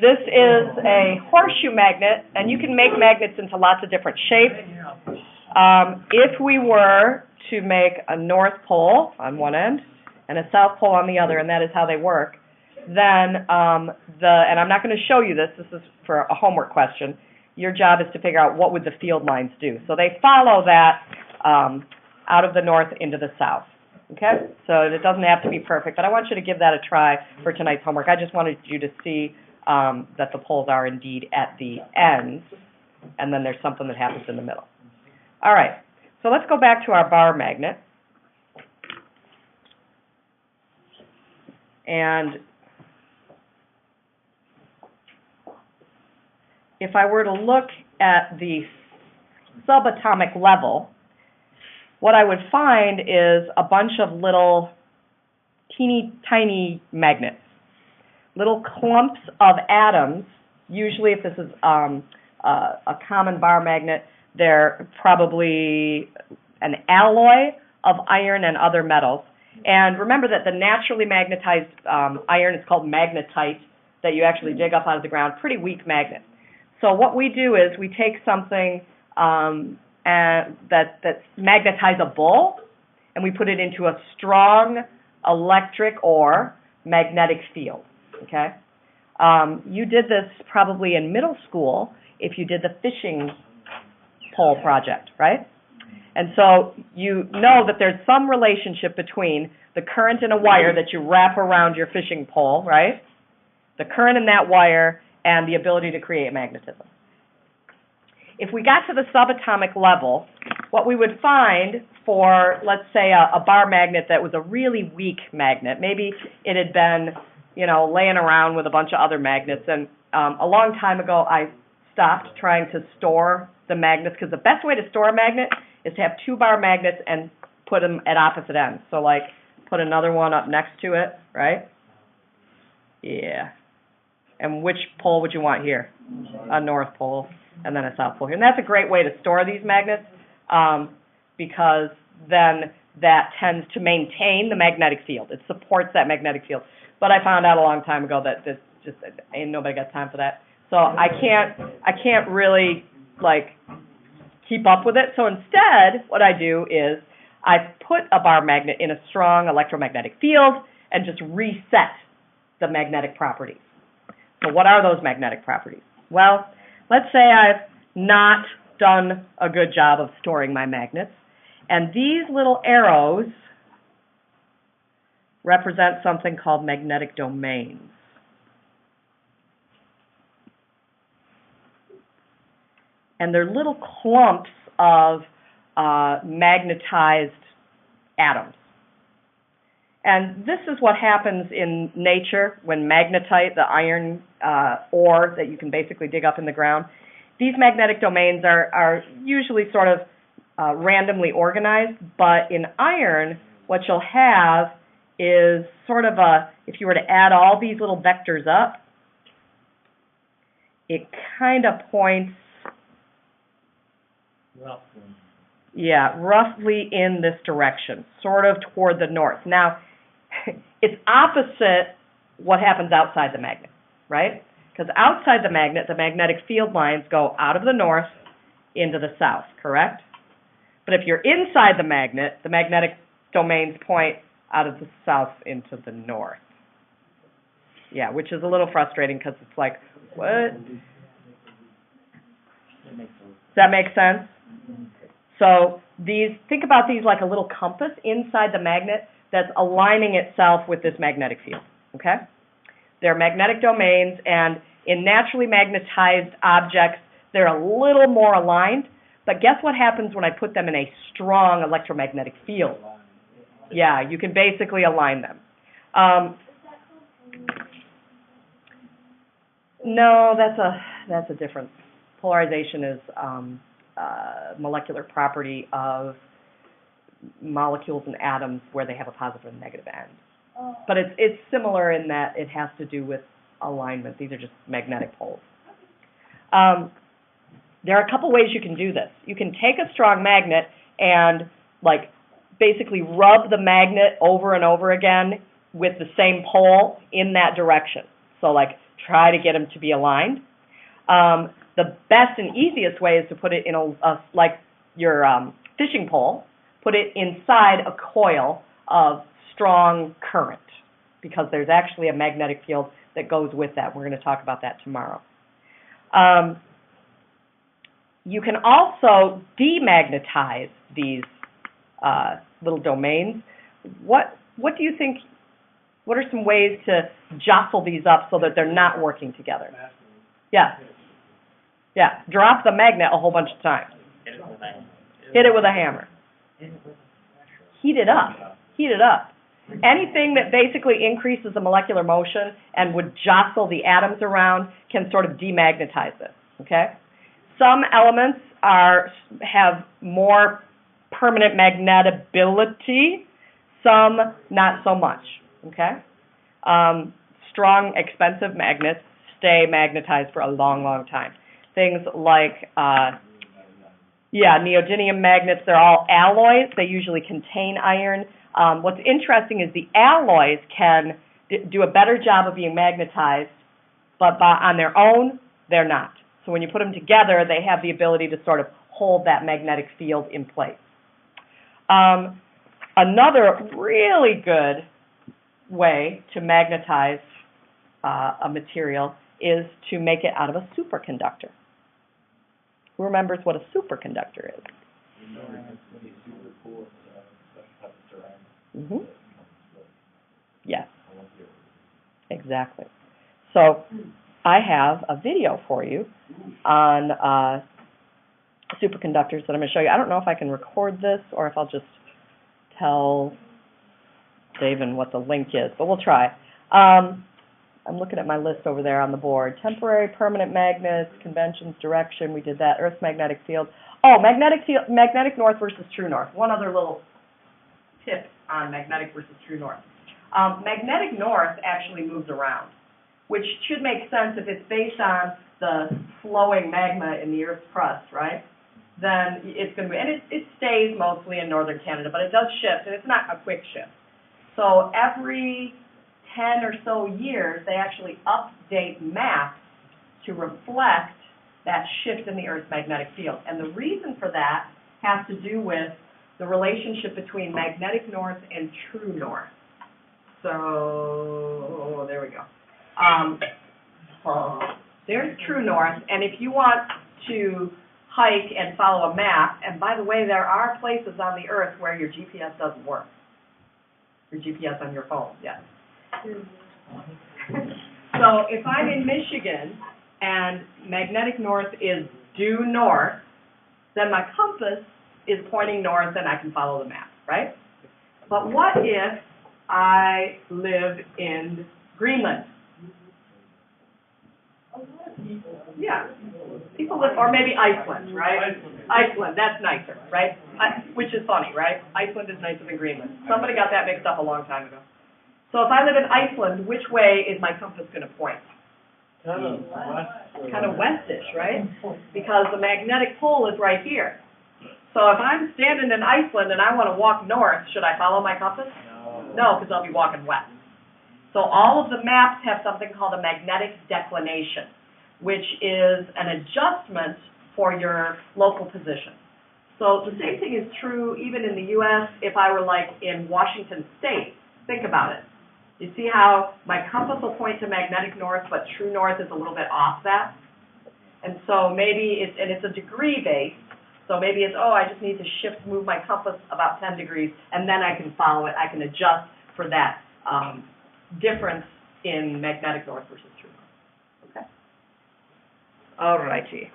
This is a horseshoe magnet, and you can make magnets into lots of different shapes. If we were to make a north pole on one end and a south pole on the other, and that is how they work, then and I'm not going to show you this is for a homework question. Your job is to figure out what would the field lines do. So they follow that out of the north into the south. Okay? So it doesn't have to be perfect, but I want you to give that a try for tonight's homework. I just wanted you to see that the poles are indeed at the ends, and then there's something that happens in the middle. All right, so let's go back to our bar magnet. And if I were to look at the subatomic level, what I would find is a bunch of little teeny tiny magnets, little clumps of atoms. Usually if this is a common bar magnet, they're probably an alloy of iron and other metals. And remember that the naturally magnetized iron is called magnetite, that you actually dig up out of the ground, pretty weak magnet. So what we do is we take something that's magnetizable, and we put it into a strong electric or magnetic field. Okay? You did this probably in middle school if you did the fishing pole project, right? And so you know that there's some relationship between the current in a wire that you wrap around your fishing pole, right? The current in that wire and the ability to create magnetism. If we got to the subatomic level, what we would find for, let's say, a bar magnet that was a really weak magnet, maybe it had been, laying around with a bunch of other magnets, and a long time ago I stopped trying to store the magnets, because the best way to store a magnet is to have two bar magnets and put them at opposite ends. So, like, put another one up next to it, right? Yeah. And which pole would you want here? A north pole and then a south pole here. And that's a great way to store these magnets because then that tends to maintain the magnetic field. It supports that magnetic field. But I found out a long time ago that this just ain't nobody got time for that. So I can't really keep up with it. So instead, what I do is I put a bar magnet in a strong electromagnetic field and just reset the magnetic properties. So what are those magnetic properties? Well, let's say I've not done a good job of storing my magnets, and these little arrows represent something called magnetic domains. And they're little clumps of magnetized atoms. And this is what happens in nature when magnetite, the iron ore that you can basically dig up in the ground, these magnetic domains are usually sort of randomly organized, but in iron, what you'll have is sort of if you were to add all these little vectors up, it kind of points roughly in this direction, sort of toward the north. Now, it's opposite what happens outside the magnet, right? Because outside the magnetic field lines go out of the north into the south, correct? But if you're inside the magnetic domains point out of the south into the north. Yeah, which is a little frustrating because it's like, what? Does that make sense? So think about these like a little compass inside the magnet that's aligning itself with this magnetic field, okay? They're magnetic domains, and in naturally magnetized objects, they're a little more aligned, but guess what happens when I put them in a strong electromagnetic field? Yeah, you can basically align them. No, that's a different. Polarization is molecular property of molecules and atoms where they have a positive and negative end. Oh. But it's similar in that it has to do with alignment. These are just magnetic poles. There are a couple ways you can do this. You can take a strong magnet and basically rub the magnet over and over again with the same pole in that direction. So like try to get them to be aligned. The best and easiest way is to put it in like your fishing pole, put it inside a coil of strong current, because there's actually a magnetic field that goes with that. We're going to talk about that tomorrow. You can also demagnetize these little domains. What do you think, what are some ways to jostle these up so that they're not working together? Yeah. Yeah, drop the magnet a whole bunch of times. Hit it with a hammer. Heat it up. Heat it up. Anything that basically increases the molecular motion and would jostle the atoms around can sort of demagnetize it, okay? Some elements have more permanent magnetability, some not so much, okay? Strong, expensive magnets stay magnetized for a long, long time. Things like, neodymium magnets, they're all alloys. They usually contain iron. What's interesting is the alloys can do a better job of being magnetized, but on their own, they're not. So when you put them together, they have the ability to sort of hold that magnetic field in place. Another really good way to magnetize a material is to make it out of a superconductor. Who remembers what a superconductor is? Mm-hmm. Yes, exactly. So I have a video for you on superconductors that I'm going to show you. I don't know if I can record this or if I'll just tell David what the link is, but we'll try. I'm looking at my list over there on the board. Temporary, permanent magnets, conventions, direction, we did that. Earth's magnetic field. Oh, magnetic north versus true north. One other little tip on magnetic versus true north. Magnetic north actually moves around, which should make sense if it's based on the flowing magma in the Earth's crust, right? Then it's going to be, and it stays mostly in northern Canada, but it does shift, and it's not a quick shift. So every 10 or so years, they actually update maps to reflect that shift in the Earth's magnetic field. And the reason for that has to do with the relationship between magnetic north and true north. So, there we go. There's true north, and if you want to hike and follow a map, and by the way, there are places on the Earth where your GPS doesn't work. Your GPS on your phone, yes. So if I'm in Michigan and magnetic north is due north, then my compass is pointing north and I can follow the map, right? But what if I live in Greenland? Yeah, people live, or maybe Iceland, right? Iceland, that's nicer, right? Which is funny, right? Iceland is nicer than Greenland. Somebody got that mixed up a long time ago. So if I live in Iceland, which way is my compass going to point? Kind of westish, right? Because the magnetic pole is right here. So if I'm standing in Iceland and I want to walk north, should I follow my compass? No, because I'll be walking west. So all of the maps have something called a magnetic declination, which is an adjustment for your local position. So the same thing is true even in the U.S. if I were like in Washington State. Think about it. You see how my compass will point to magnetic north, but true north is a little bit off that? And so maybe it's a degree based, so maybe it's, I just need to move my compass about 10 degrees, and then I can follow it. I can adjust for that difference in magnetic north versus true north. Okay? All righty.